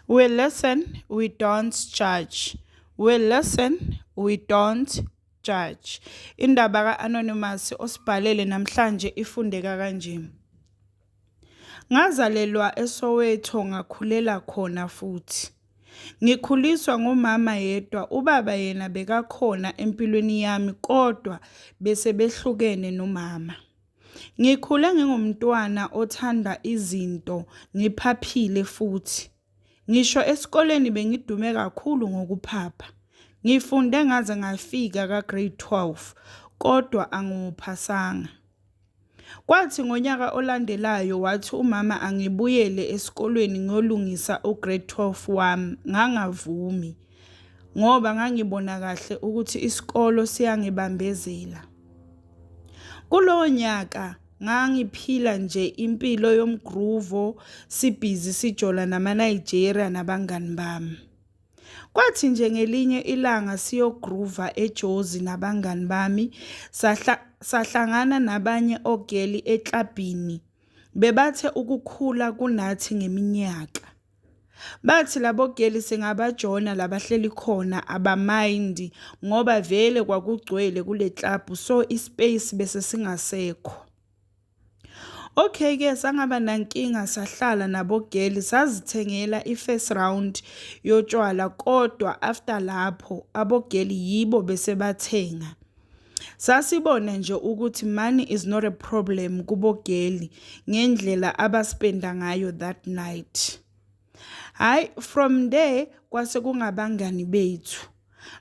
We listen, we don't judge. We listen, we don't judge. Indaba ka-Anonymous osibhalele namhlanje ifundeka kanje. Ngazalelwa eSoweto ngakhulela khona futhi. Ngikhuliswa ngumama yedwa, ubaba yena bekakhona empilweni yami kodwa bese behlukene nomama. Ngikhule ngingumntwana othanda izinto, ngiphaphile futhi. Ngisho esikoleni bengidume kakhulu ngokuphapha. Ngifunde ngaze ngafika ka-grade 12 kodwa angiwuphasanga. Kwathi ngonyaka olandelayo wathi umama angibuyele esikolweni ngiyolungisa ugrade 12 wami, ngangavumi ngoba ngangibona kahle ukuthi isikolo siyangibambezela. Kulowo nyaka ngangiphila nje impilo yomgruvo, sibhizi sijola nama-Nigeria nabangani bami. Kwathi nje ngelinye ilanga siyogruva eJozi nabangani bami, sahlangana nabanye ogeli eklabhini. Bebathe ukukhula kunathi ngeminyaka. Bathi labo geli singabajona labahleli khona abamind ngoba vele kwakugcwele kule club, so ispace bese singasekho. Okay sangaba nankinga, sahlala nabogeli sazithengela i-first round yotshwala kodwa after lapho abogeli yibo bese bathenga. Sasibona nje ukuthi money is not a problem kubogeli ngendlela abaspenda ngayo that night. From there kwase kungabangani bethu.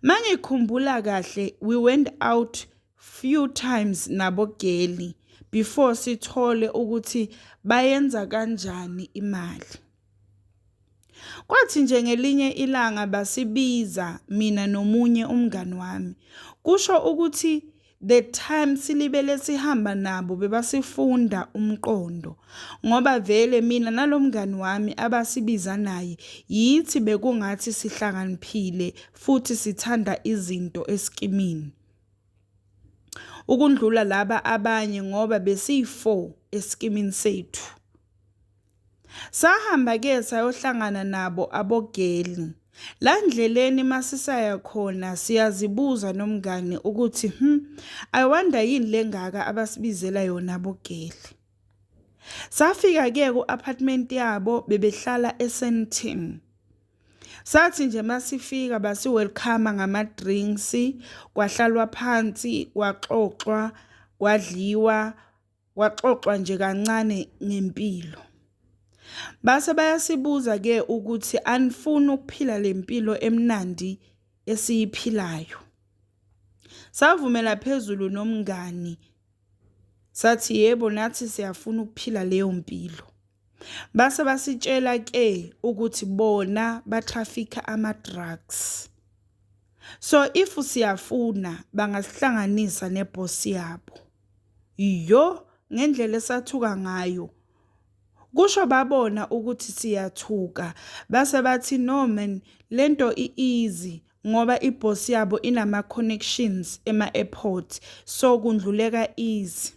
Mangikhumbula kahle, we went out few times nabogeli before sithole ukuthi bayenza kanjani imali. Kwathi nje ngelinye ilanga basibiza mina nomunye umngani wami. Kusho ukuthi the time silibele sihamba nabo bebasifunda umqondo ngoba vele mina nalomngani wami abasibiza naye yithi bekungathi sihlakaniphile futhi sithanda izinto eskimini ukundlula laba abanye ngoba besiyi4 eskimini sethu. Sahamba ke sayohlangana nabo abogeli. La ndleleni masisaya khona siyazibuza nomngani ukuthi I wonder yini lengaka abasibizela yona abogeli. Safika ke ku-apartment yabo, bebehlala eSandton. Sathi nje masifika basi welcome ngama-drinks, kwahlalwa phansi, kwaxoxwa, kwadliwa, kwaxoxwa nje kancane ngempilo. Base bayasibuza ke ukuthi anifuni ukuphila lempilo emnandi esiyiphilayo. Savumela phezulu nomngani. Sathi yebo nathi siyafuna ukuphila leyo mpilo. Base basitshela ke ukuthi bona batrafficka ama-drugs. So if siyafuna bangasihlanganisa neboss yabo. Ngendlela esathuka ngayo. Kusho babona ukuthi siyathuka, base bathi no man, lento easy ngoba iboss yabo inama connections ema-airport, so kundluleka easy.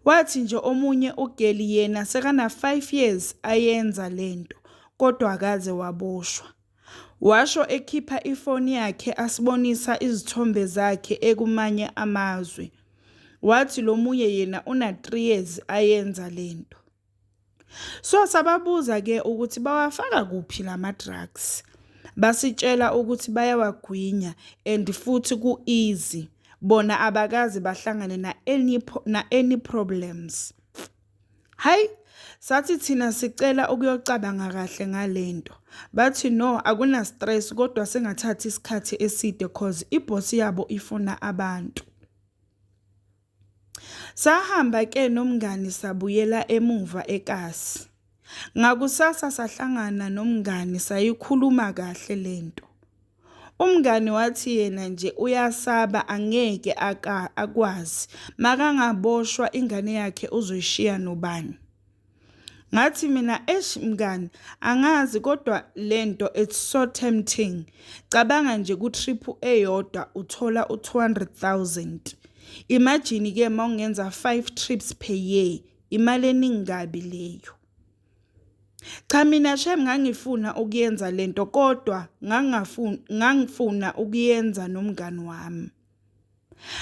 Wathi nje omunye ugeli yena sekana 5 years ayenza lento kodwa akaze waboshwa. Washo ekhipha ifoni yakhe asibonisa izithombe zakhe ekumanye amazwe. Wathi lo munye yena una 3 years ayenza lento. So sababuza ke ukuthi bawafaka kuphi lama drugs. Basitshela ukuthi bayawagwinya and futhi ku easy. Bona abakazi bahlangane na any problems. Sathi thina sicela ukuyocabanga kahle ngalento. Bathi no, akuna stress kodwa sengathathi isikhathi eside cause iboss yabo ifuna abantu. Sahamba ke nomngani sabuyela emuva eKasi. Ngakusasa sahlangana nomngani sayikhuluma kahle lento. Umngani wathi yena nje uyasaba angeke akwazi makangaboshwa ingane yakhe uzoyishiya nobani. Ngathi mina mngani angazi kodwa lento it's so tempting. Cabanga nje ku trip eyodwa uthola u200,000. Imagine ke mawungenza 5 trips per year, imali eningi kabi leyo. Cha mina shem ngangifuna ukuyenza lento kodwa ngangifuna ukuyenza nomngani wami.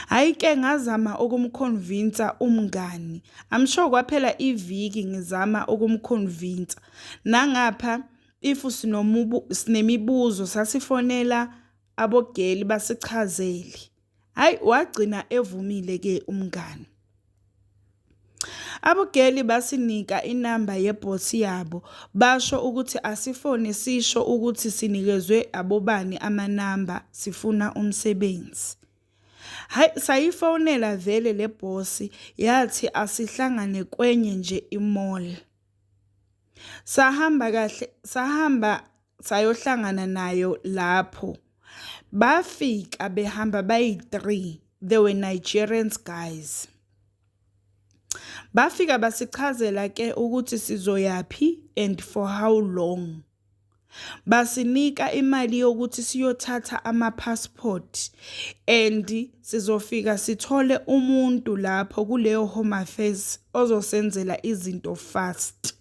Hayi ke ngazama ukumconvince umngani. I'm sure kwaphela iviki ngizama ukumconvince. Nangapha if sinemibuzo sasifonela abogeli basichazeli. Hayi wagcina evumile ke umngani. Abogeli basinika inamba yebhosi yabo basho ukuthi asifone sisho ukuthi sinikezwe abobani amanamba sifuna umsebenzi. Hayi sayifonela vele le bhosi yathi asihlangane kwenye nje imall. Sahamba sayohlangana nayo lapho. Bafika behamba bayi3. They were Nigerians guys. Bafika basichazela ke ukuthi sizoyapi and for how long. Basinika imali yokuthi siyothatha ama-passport and sizofika sithole umuntu lapho kuleyo home affairs ozosenzela izinto fast.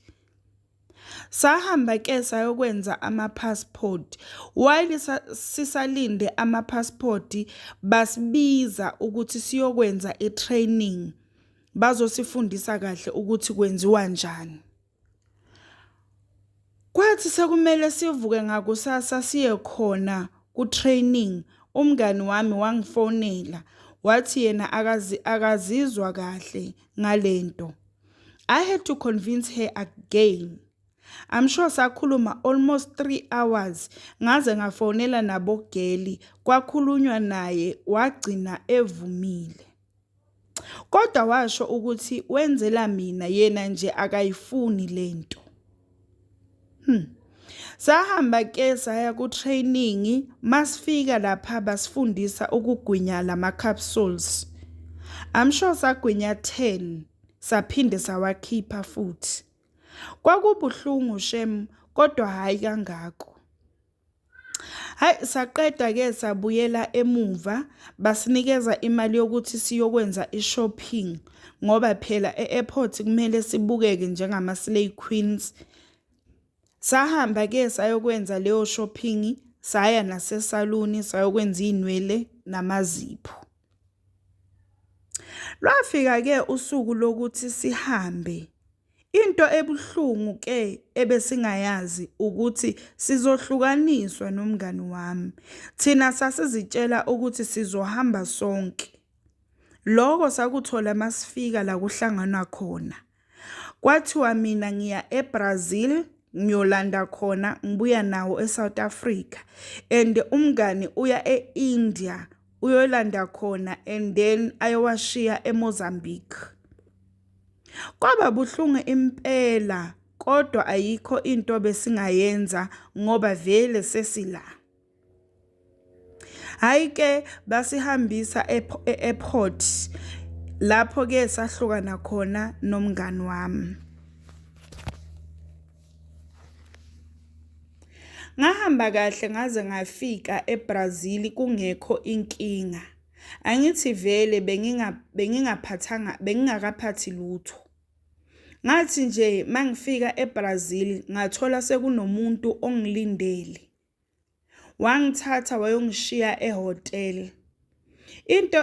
Sahamba ke sayokwenza ama-passport. While sisalinde ama-passport basibiza ukuthi siyokwenza i-training. Bazosifundisa kahle ukuthi kwenziwa njani. Kwathi sekumele sivuke ngakusasa siye khona ku-training. Umngani wami wangifonela wathi yena akazizwa kahle ngalento. I had to convince her again. I'm sure sakhuluma almost 3 hours ngaze ngafonela nabogeli kwakhulunywa naye wagcina evumile. Kodwa washo ukuthi wenzela mina yena nje akayifuni lento. Sahamba ke saya ku training masifika lapha basifundisa ukugwinya lama capsules. I'm sure sagwinya 10 saphinde sawakhipha futhi. Kwakubuhlungu shem kodwa hayi kangako. Hayi saqeda ke sabuyela emuva basinikeza imali yokuthi siyokwenza i-shopping ngoba phela e-airport kumele sibukeke njengama slay queens. Sahamba ke sayokwenza leyo shopping saya nasesaluni sayokwenza inwele namazipho. Lwafika ke usuku lokuthi sihambe. Into ebuhlungu ke ebesingayazi ukuthi sizohlukaniswa nomngani wami. Thina sasizitshela ukuthi sizohamba sonke. Lokho sakuthola masifika la kuhlanganwa khona. Kwathiwa mina ngiya eBrazil ngiyolanda khona ngibuya nawo eSouth Africa and umngani uya eIndia uyolanda khona and then ayowashiya eMozambique. Kwaba buhlungu impela kodwa ayikho into besingayenza ngoba vele sesila. Hayi ke basihambisa e-airport lapho ke sahlukana khona nomngani wami. Ngahamba kahle ngaze ngafika eBrazil kungekho inkinga. Angithi vele bengingakaphathi lutho. Ngathi nje mangifika eBrazil ngathola sekunomuntu ongilindele. Wangithatha wayongishiya ehotel. Into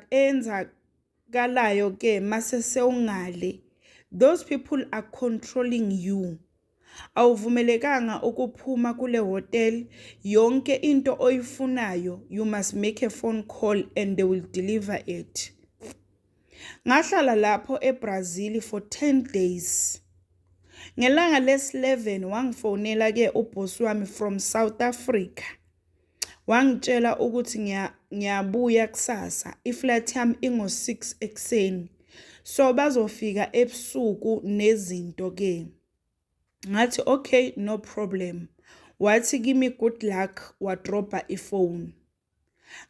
eyenzakalayo ke mase sewungale. Those people are controlling you. Awuvumelekanga ukuphuma kule hotel. Yonke into oyifunayo you must make a phone call and they will deliver it. Ngahlala lapho eBrazil for 10 days. Ngelanga les-11 wangifonela ke uboss wami from South Africa. Wangitshela ukuthi ngiyabuya kusasa. Iflight yami ingo-6 ekseni. So bazofika ebusuku nezinto ke. Ngathi okay no problem. Wathi give me good luck wadropa ifone.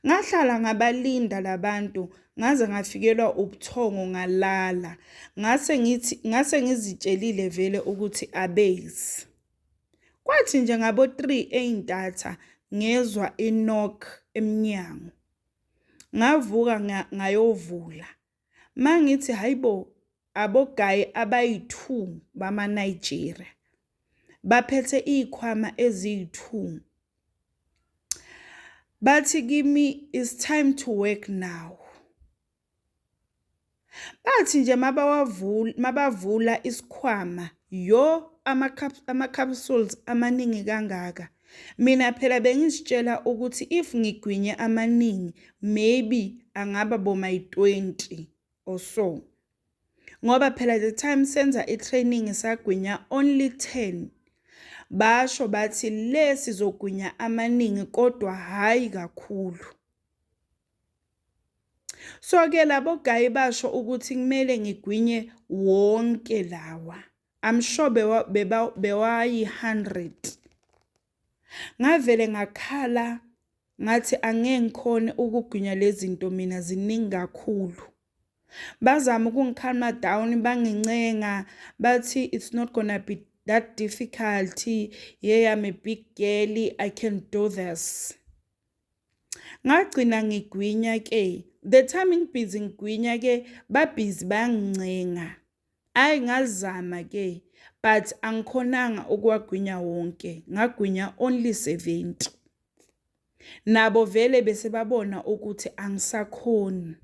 Ngahlala ngabalinda labantu ngaze ngafikelwa ubuthongo ngalala. Ngase ngizitshelile vele ukuthi abezi. Kwathi nje ngabo 3 eintatha ngezwe iknock emnyango. Ngavuka ngayovula. Mangithi hayibo abogayi abayi2 bama Nigeria. baphethe ikhwama ezi2. Bathi kimi, it's time to work now. Bathi nje mabavula isikhwama, ama-capsules amaningi kangaka. Mina phela bengisitshela ukuthi if ngigwinye amaningi, maybe angaba boma-20 or so. Ngoba phela the time senza i-training sagwinya only 10. Basho bathi lesi zogwinya amaningi kodwa hayi kakhulu. So ke labo guy basho ukuthi kumele ngigwinye wonke lawa. I'm sure bewayi 100. Ngavele ngakhala ngathi angeke ngikhone ukugwinya lezi zinto mina ziningi kakhulu. Bazama ukungicalma down bangincenga bathi it's not gonna be that difficult. Yeah, I'm a big girl, I can do this. Ngagcina ngigwinya ke. The time ngibhizi ngigwinya ke babhizi bangincenga. Ayi ngazama ke but angikhonanga ukuwagwinya wonke. Ngagwinya only 70. Nabo vele bese babona ukuthi angisakhoni.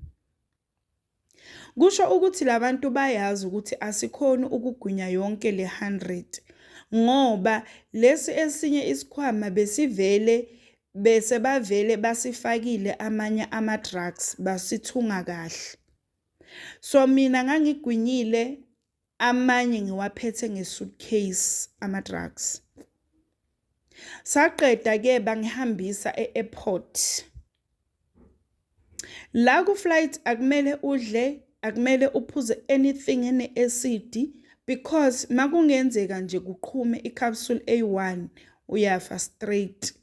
Kusho ukuthi labantu bayazi ukuthi asikhoni ukugwinya yonke le 100 ngoba lesi esinye isikhwama bese bavele basifakile amanye ama-drugs basithunga kahle. So mina ngangigwinyile amanye ngiwaphethe ngesuitcase ama-drugs. Saqeda ke bangihambisa e-airport. La ku flight akumele udle, akumele uphuze anything ene-acid because makungenzeka nje kuqhume i-capsule A1 uyafa straight.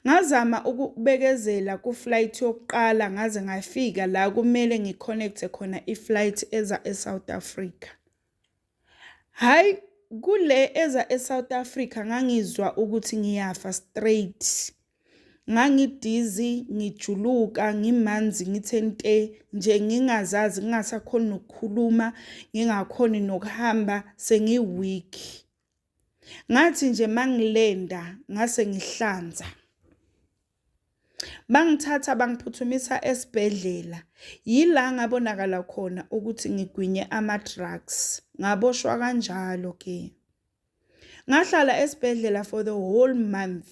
Ngazama ukubekezela ku flight yokuqala ngaze ngafika la kumele ngiconnecte khona i-flight eza eSouth Africa. Hayi kule eza eSouth Africa ngangizwa ukuthi ngiyafa straight. Ngangidizzy, ngijuluka, ngimanzi ngithente nje ngingazazi ngingasakhoni ukukhuluma, ngingakhoni nokuhamba, sengiweak. Ngathi nje mangilenda ngase ngihlanza. Bangithatha bangiphuthumisa esibhedlela. Yila ngabonakala khona ukuthi ngigwinye ama-drugs. Ngaboshwa kanjalo ke. Ngahlala esibhedlela for the whole month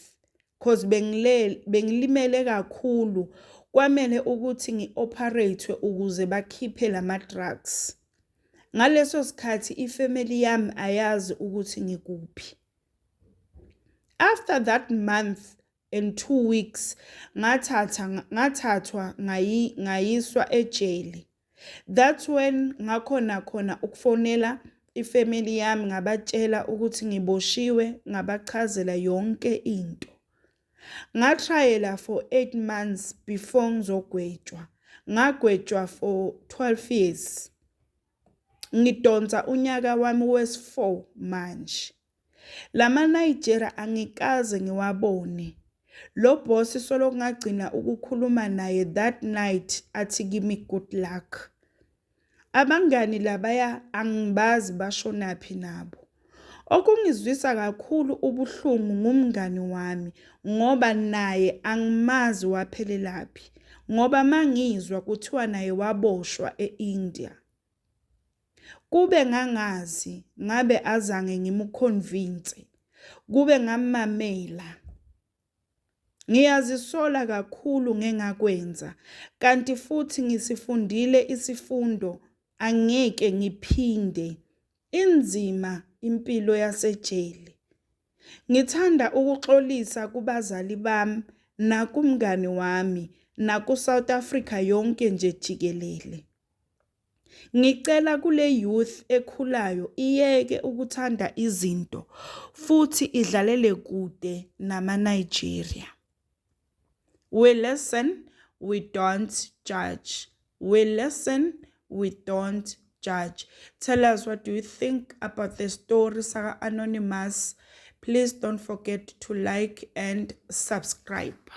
because bengilimele kakhulu. Kwamele ukuthi ngi-operate ukuze bakhiphe lama-drugs. Ngaleso sikhathi ifamily yami ayazi ukuthi ngikuphi. After that month and 2 weeks ngathathwa ngayiswa ejele. That's when ngakhona ukufonela ifamily yami ngabatshela ukuthi ngiboshiwe, ngabachazela yonke into. Ngatrayela for 8 months before ngizogwetshwa. Ngagwetshwa for 12 years. Ngidonsa unyaka wami wesi4 manje. Lama Nigeria angikaze ngiwabone. Lo boss solo ngagcina ukukhuluma naye that night athi kimi good luck. Abangani labaya angibazi bashonaphi nabo. Okungizwisa kakhulu ubuhlungu ngumngani wami ngoba naye angimazi waphelelaphi ngoba mangizwa kuthiwa naye waboshwa eIndia. Kube ngangazi ngabe azange ngimconvince, kube ngamamela. Ngiyazisola kakhulu ngengakwenza kanti futhi ngisifundile isifundo angeke ngiphinde. Inzima impilo yasejele. Ngithanda ukuxolisa kubazali bami nakumngani wami nakuSouth Africa yonke nje jikelele. Ngicela kule youth ekhulayo iyeke ukuthanda izinto futhi idlalele kude nama Nigeria. We listen, we don't judge. We listen, we don't judge. Tell us what do you think about the story Saka Anonymous. Please don't forget to like and subscribe.